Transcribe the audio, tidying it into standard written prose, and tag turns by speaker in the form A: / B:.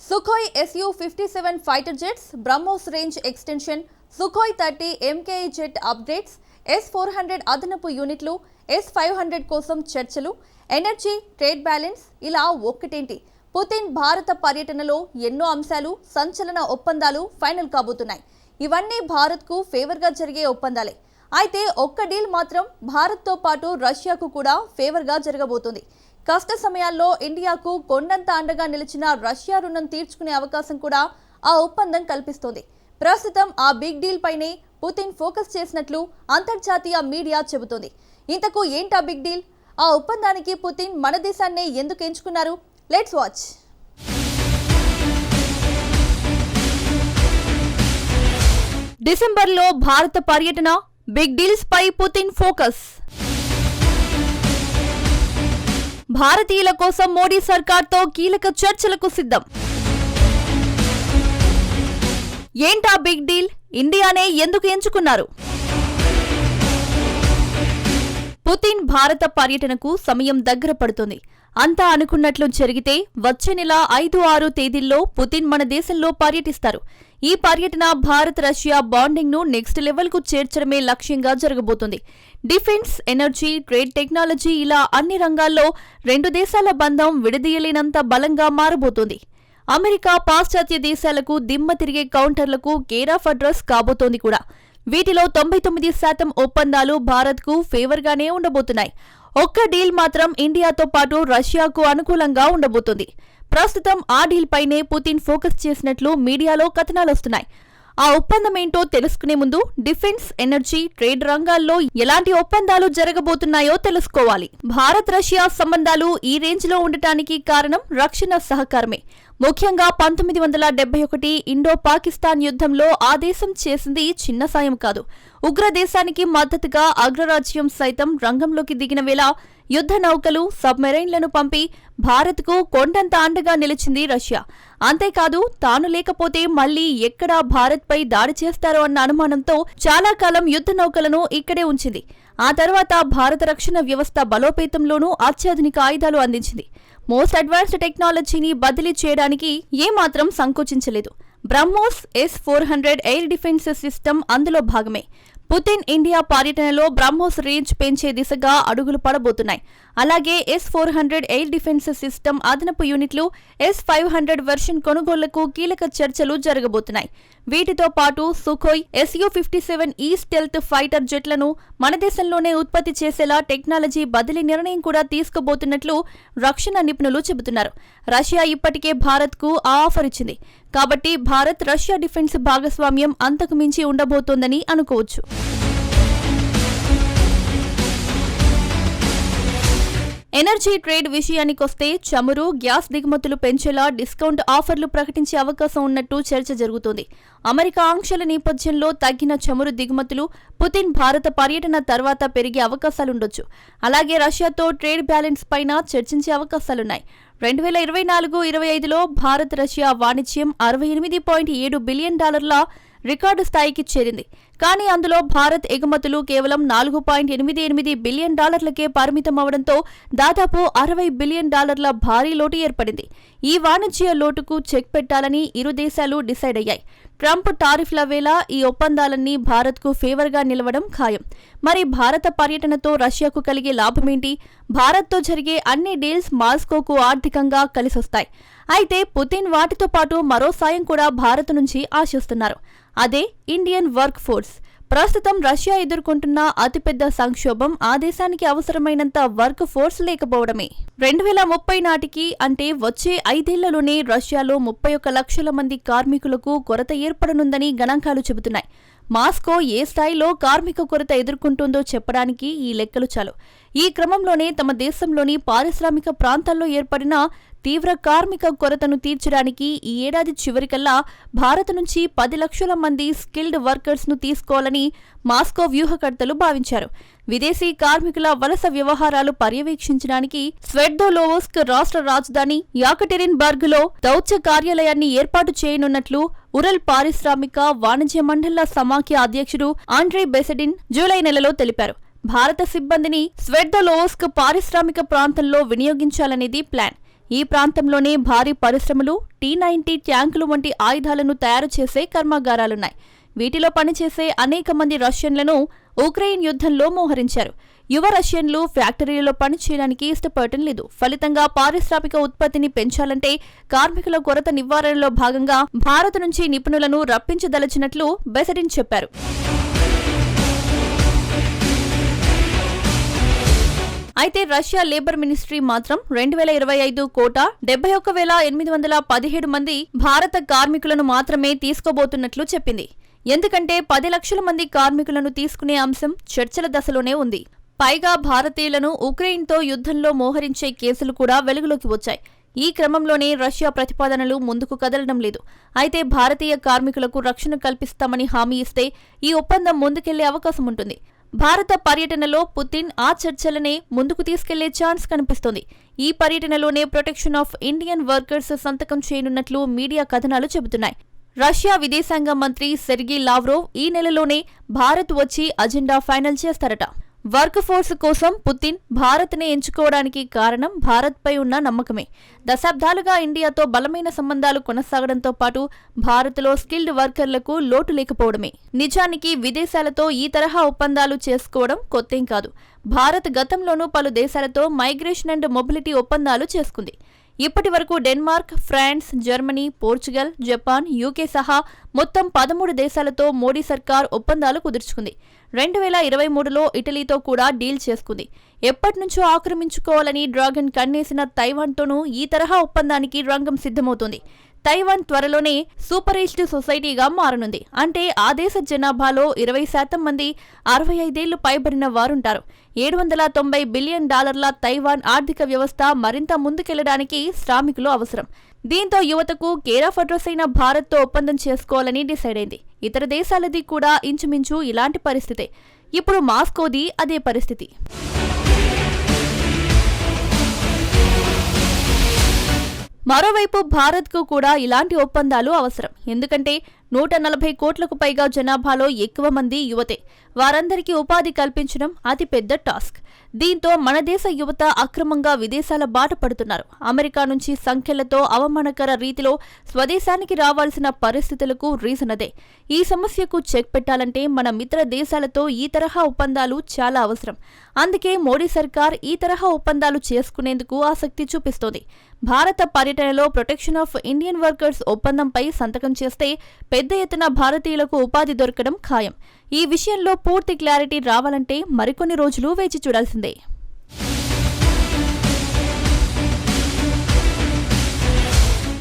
A: Sukhoi Su-57 fighter jets, BrahMos range extension, Sukhoi 30 MKI jet upgrades, S-400 అదనపు యూనిట్లు, S-500 కోసం చర్చలు, energy, trade balance ఇలా ఒక్కటేంటి Putin భారత పర్యటనలో ఎన్నో అంశాలు, సంచలన ఒప్పందాలు ఫైనల్ కాబోతున్నాయి. ఇవన్నీ భారత్కు ఫేవర్గా జరిగే ఒప్పందాలే. అయితే ఒక్క డీల్ మాత్రం భారత్తో పాటు రష్యాకు కూడా ఫేవర్గా జరగబోతుంది. కష్ట సమయాల్లో ఇండియాకు కొండంత అండగా నిలిచిన రష్యా రుణం తీర్చుకునే అవకాశం కూడా ఆ ఒప్పందం కల్పిస్తోంది. ప్రస్తుతం ఆ బిగ్ డీల్ పైనే పుతిన్ ఫోకస్ చేసినట్లు అంతర్జాతీయ మీడియా చెబుతోంది. ఇంతకు ఏంటా బిగ్ డీల్? ఆ ఒప్పందానికి పుతిన్ మన దేశాన్నే ఎందుకు ఎంచుకున్నారు? Let's watch. డిసెంబర్లో భారత పర్యటన, బిగ్ డీల్స్ పై పుతిన్ ఫోకస్. భారతీయుల కోసం మోడీ సర్కార్తో కీలక చర్చలకు సిద్ధం. ఏంటా బిగ్ డీల్? ఇండియానే ఎందుకు ఎంచుకున్నారు? పుతిన్ భారత పర్యటనకు సమయం దగ్గర పడుతుంది. అంతా అనుకున్నట్లు జరిగితే వచ్చే నెల 5-6 తేదీల్లో పుతిన్ మన దేశంలో పర్యటిస్తారు. ఈ పర్యటన భారత్ రష్యా బాండింగ్ ను నెక్స్ట్ లెవెల్ కు చేర్చడమే లక్ష్యంగా జరగబోతుంది. డిఫెన్స్, ఎనర్జీ, ట్రేడ్, టెక్నాలజీ ఇలా అన్ని రంగాల్లో రెండు దేశాల బంధం విడదీయలేనంత బలంగా మారబోతోంది. అమెరికా, పాశ్చాత్య దేశాలకు దిమ్మ తిరిగే కౌంటర్లకు కేర్ ఆఫ్ అడ్రస్ కాబోతోంది కూడా. వీటిలో 99% ఒప్పందాలు భారత్కు ఫేవర్గానే ఉండబోతున్నాయి. ఒక్క డీల్ మాత్రం ఇండియాతో పాటు రష్యాకు అనుకూలంగా ఉండబోతుంది. ప్రస్తుతం ఆ డీల్ పైనే పుతిన్ ఫోకస్ చేసినట్లు మీడియాలో కథనాలొస్తున్నాయి. ఆ ఒప్పందం ఏంటో తెలుసుకునే ముందు డిఫెన్స్, ఎనర్జీ, ట్రేడ్ రంగాల్లో ఎలాంటి ఒప్పందాలు జరగబోతున్నాయో తెలుసుకోవాలి. భారత్ రష్యా సంబంధాలు ఈ రేంజ్ లో ఉండటానికి కారణం రక్షణ సహకారమే. ముఖ్యంగా 1971 ఇండో పాకిస్తాన్ యుద్ధంలో ఆ దేశం చేసింది చిన్న సాయం కాదు. ఉగ్ర దేశానికి మద్దతుగా అగ్రరాజ్యం సైతం రంగంలోకి దిగిన వేళ యుద్ధ నౌకలు, సబ్మెరైన్లను పంపి భారత్కు కొండంత అండగా నిలిచింది రష్యా. అంతేకాదు, తాను లేకపోతే మళ్లీ ఎక్కడా భారత్పై దాడి చేస్తారో అన్న అనుమానంతో చాలా కాలం యుద్ధ నౌకలను ఇక్కడే ఉంచింది. ఆ తర్వాత భారత రక్షణ వ్యవస్థ బలోపేతంలోనూ అత్యాధునిక ఆయుధాలు అందించింది. మోస్ట్ అడ్వాన్స్డ్ టెక్నాలజీని బదిలీ చేయడానికి ఏమాత్రం సంకోచించలేదు. BrahMos S-400 air defence system అందులో భాగమే. పుతిన్ ఇండియా పర్యటనలో బ్రహ్మోస్ రేంజ్ పెంచే దిశగా అడుగులు పడబోతున్నాయి. అలాగే S-400 ఎయిర్ డిఫెన్స్ సిస్టమ్ అదనపు యూనిట్లు, S-500 వెర్షన్ కొనుగోళ్లకు కీలక చర్చలు జరగబోతున్నాయి. వీటితో పాటు సుఖోయ్ Su-57 ఈ స్టెల్త్ ఫైటర్ జెట్లను మన దేశంలోనే ఉత్పత్తి చేసేలా టెక్నాలజీ బదిలీ నిర్ణయం కూడా తీసుకోబోతున్నట్లు రక్షణ నిపుణులు చెబుతున్నారు. రష్యా ఇప్పటికే భారత్కు ఆ ఆఫర్ ఇచ్చింది. కాబట్టి భారత్ రష్యా డిఫెన్స్ భాగస్వామ్యం అంతకు మించి ఉండబోతోందని అనుకోవచ్చు. ఎనర్జీ, ట్రేడ్ విషయానికొస్తే చమురు, గ్యాస్ దిగుమతులు పెంచేలా డిస్కౌంట్ ఆఫర్లు ప్రకటించే అవకాశం ఉన్నట్టు చర్చ జరుగుతోంది. అమెరికా ఆంక్షల నేపథ్యంలో తగ్గిన చమురు దిగుమతులు పుతిన్ భారత పర్యటన తర్వాత పెరిగే అవకాశాలుండొచ్చు. అలాగే రష్యాతో ట్రేడ్ బ్యాలెన్స్ పైన చర్చించే అవకాశాలున్నాయి. 2024-25లో భారత్ రష్యా వాణిజ్యం $68.7 బిలియన్ రికార్డు స్థాయికి చేరింది. కానీ అందులో భారత్ ఎగుమతులు కేవలం $4.88 బిలియన్ పరిమితమవడంతో దాదాపు $60 బిలియన్ భారీ లోటు ఏర్పడింది. ఈ వాణిజ్య లోటుకు చెక్ పెట్టాలని ఇరు దేశాలు డిసైడ్ అయ్యాయి. ట్రంప్ టారిఫ్ల వేళ ఈ ఒప్పందాలన్నీ భారత్కు ఫేవర్గా నిలవడం ఖాయం. మరి భారత పర్యటనతో రష్యాకు కలిగే లాభమేంటి? భారత్తో జరిగే అన్ని డీల్స్ మాస్కోకు ఆర్థికంగా కలిసొస్తాయి. అయితే పుతిన్ వాటితో పాటు మరో సాయం కూడా భారత్ నుంచి ఆశిస్తున్నారు. అదే ఇండియన్ వర్క్ ఫోర్స్. ప్రస్తుతం రష్యా ఎదుర్కొంటున్న అతిపెద్ద సంక్షోభం ఆ దేశానికి అవసరమైనంత వర్క్ ఫోర్స్ లేకపోవడమే. 2030 నాటికి, అంటే వచ్చే 5 ఏళ్లలోనే రష్యాలో 31 లక్షల మంది కార్మికులకు కొరత ఏర్పడనుందని గణాంకాలు చెబుతున్నాయి. మాస్కో ఏ స్థాయిలో కార్మిక కొరత ఎదుర్కొంటుందో చెప్పడానికి ఈ లెక్కలు చాలు. ఈ క్రమంలోనే తమ దేశంలోని పారిశ్రామిక ప్రాంతాల్లో ఏర్పడిన తీవ్ర కార్మిక కొరతను తీర్చడానికి ఈ ఏడాది చివరికల్లా భారత్ నుంచి 10 లక్షల మంది స్కిల్డ్ వర్కర్స్ ను తీసుకోవాలని మాస్కో వ్యూహకర్తలు భావించారు. విదేశీ కార్మికుల వలస వ్యవహారాలు పర్యవేక్షించడానికి స్వెర్డోలోవస్క్ రాష్ట్ర రాజధాని యాకటెరిన్బర్గ్ లో దౌత్య కార్యాలయాన్ని ఏర్పాటు చేయనున్నట్లు ఉరల్ పారిశ్రామిక వాణిజ్య మండళ్ల సమాఖ్య అధ్యక్షుడు ఆండ్రే బెసెడిన్ జూలై నెలలో తెలిపారు. భారత సిబ్బందిని స్వెర్డోలోవస్క్ పారిశ్రామిక ప్రాంతంలో వినియోగించాలనేది ప్లాన్. ఈ ప్రాంతంలోనే భారీ పరిశ్రమలు, T-90 ట్యాంకులు వంటి ఆయుధాలను తయారు చేసే కర్మాగారాలున్నాయి. వీటిలో పనిచేసే అనేక మంది రష్యన్లను ఉక్రెయిన్ యుద్ధంలో మోహరించారు. యువ రష్యన్లు ఫ్యాక్టరీలలో పనిచేయడానికి ఇష్టపడటం లేదు. ఫలితంగా పారిశ్రామిక ఉత్పత్తిని పెంచాలంటే కార్మికుల కొరత నివారణలో భాగంగా భారత్ నుంచి నిపుణులను రప్పించదలచినట్లు బెసెడిన్ చెప్పారు. అయితే రష్యా లేబర్ మినిస్ట్రీ మాత్రం 2025 కోటా 71,817 మంది భారత కార్మికులను మాత్రమే తీసుకోబోతున్నట్లు చెప్పింది. ఎందుకంటే 10 లక్షల మంది కార్మికులను తీసుకునే అంశం చర్చల దశలోనే ఉంది. పైగా భారతీయులను ఉక్రెయిన్తో యుద్ధంలో మోహరించే కేసులు కూడా వెలుగులోకి వచ్చాయి. ఈ క్రమంలోనే రష్యా ప్రతిపాదనలు ముందుకు కదలడం లేదు. అయితే భారతీయ కార్మికులకు రక్షణ కల్పిస్తామని హామీ ఇస్తే ఈ ఒప్పందం ముందుకెళ్లే అవకాశం ఉంటుంది. భారత పర్యటనలో పుతిన్ ఆ చర్చలనే ముందుకు తీసుకెళ్లే ఛాన్స్ కనిపిస్తోంది. ఈ పర్యటనలోనే ప్రొటెక్షన్ ఆఫ్ ఇండియన్ వర్కర్స్ సంతకం చేయనున్నట్లు మీడియా కథనాలు చెబుతున్నాయి. రష్యా విదేశాంగ మంత్రి సెర్గీ లావ్రోవ్ ఈ నెలలోనే భారత్ వచ్చి అజెండా ఫైనల్ చేస్తారట. వర్క్ ఫోర్స్ కోసం పుతిన్ భారత్నే ఎంచుకోవడానికి కారణం భారత్పై ఉన్న నమ్మకమే. దశాబ్దాలుగా ఇండియాతో బలమైన సంబంధాలు కొనసాగడంతో పాటు భారత్లో స్కిల్డ్ వర్కర్లకు లోటు లేకపోవడమే. నిజానికి విదేశాలతో ఈ తరహా ఒప్పందాలు చేసుకోవడం కొత్తేం కాదు. భారత్ గతంలోనూ పలు దేశాలతో మైగ్రేషన్ అండ్ మొబిలిటీ ఒప్పందాలు చేసుకుంది. ఇప్పటి వరకు Denmark, France, Germany, Portugal, Japan, UK సహా మొత్తం 13 దేశాలతో మోడీ సర్కార్ ఒప్పందాలు కుదుర్చుకుంది. 2023లో ఇటలీతో కూడా డీల్ చేసుకుంది. ఎప్పటినుంచో ఆక్రమించుకోవాలని డ్రాగన్ కన్నేసిన తైవాన్తోనూ ఈ తరహా ఒప్పందానికి రంగం సిద్ధమవుతోంది. తైవాన్ త్వరలోనే సూపర్ ఈస్ట్ సొసైటీగా మారనుంది. అంటే ఆ దేశ జనాభాలో 20% మంది 65 ఏళ్లు పైబడిన వారుంటారు. $790 బిలియన్ తైవాన్ ఆర్థిక వ్యవస్థ మరింత ముందుకెళ్లడానికి శ్రామికులు అవసరం. దీంతో యువతకు కేర్ ఆఫ్ అడ్రస్ అయిన భారత్తో ఒప్పందం చేసుకోవాలని డిసైడ్ అయింది. ఇతర దేశాలది కూడా ఇంచుమించు ఇలాంటి పరిస్థితే. ఇప్పుడు మాస్కోది అదే పరిస్థితి. మరోవైపు భారత్కు కూడా ఇలాంటి ఒప్పందాలు అవసరం. ఎందుకంటే 140 కోట్లకు పైగా జనాభాలో ఎక్కువ మంది యువతే. వారందరికీ ఉపాధి కల్పించడం అతిపెద్ద టాస్క్. దీంతో మన దేశ యువత అక్రమంగా విదేశాల బాట పడుతున్నారు. అమెరికా నుంచి సంఖ్యలతో అవమానకర రీతిలో స్వదేశానికి రావాల్సిన పరిస్థితులకు రీజన్ అదే. ఈ సమస్యకు చెక్ పెట్టాలంటే మన మిత్ర దేశాలతో ఈ తరహా ఒప్పందాలు చాలా అవసరం. అందుకే మోడీ సర్కార్ ఈ తరహా ఒప్పందాలు చేసుకునేందుకు ఆసక్తి చూపిస్తోంది. భారత పర్యటనలో ప్రొటెక్షన్ ఆఫ్ ఇండియన్ వర్కర్స్ ఒప్పందంపై సంతకం చేస్తే పెద్ద ఎత్తున భారతీయులకు ఉపాధి దొరకడం ఖాయం. ఈ విషయంలో పూర్తి క్లారిటీ రావాలంటే మరికొన్ని రోజులు వేచి చూడాల్సిందే.